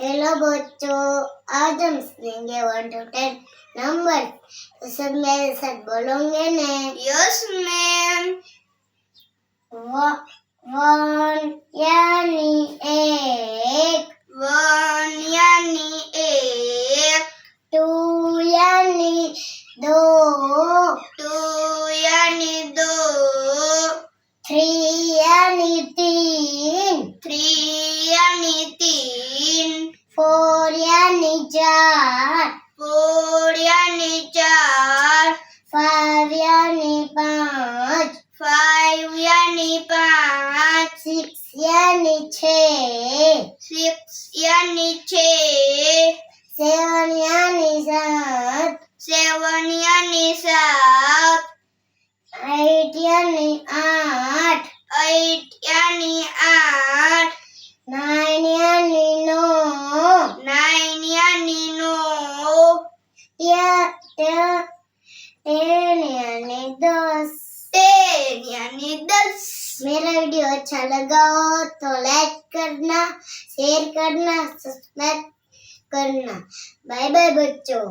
Hello बच्चों, आज हम सीखेंगे 1 to 10 नंबर। तो सब मेरे साथ बोलोगे ने? Yes ma'am. 1 यानी एक, 1 यानी एक, 2 यानी दो, 2 यानी दो, 3 यानी तीन, 3 यानी तीन, 4 यानी चार, 4 यानी चार, 5 यानी पाँच, 5 यानी पाँच, 6 यानी छः, 6 यानी छः, 7 यानी सात, 7 यानी सात, 8 यानी आठ, 8 यानी आठ, 9 यानी नौ, 9 यानी नौ, 10 यानी 10। 10 यानी 10। मेरा वीडियो अच्छा लगा हो तो लाइक करना, शेयर करना, सब्सक्राइब करना। बाय बाय बच्चों।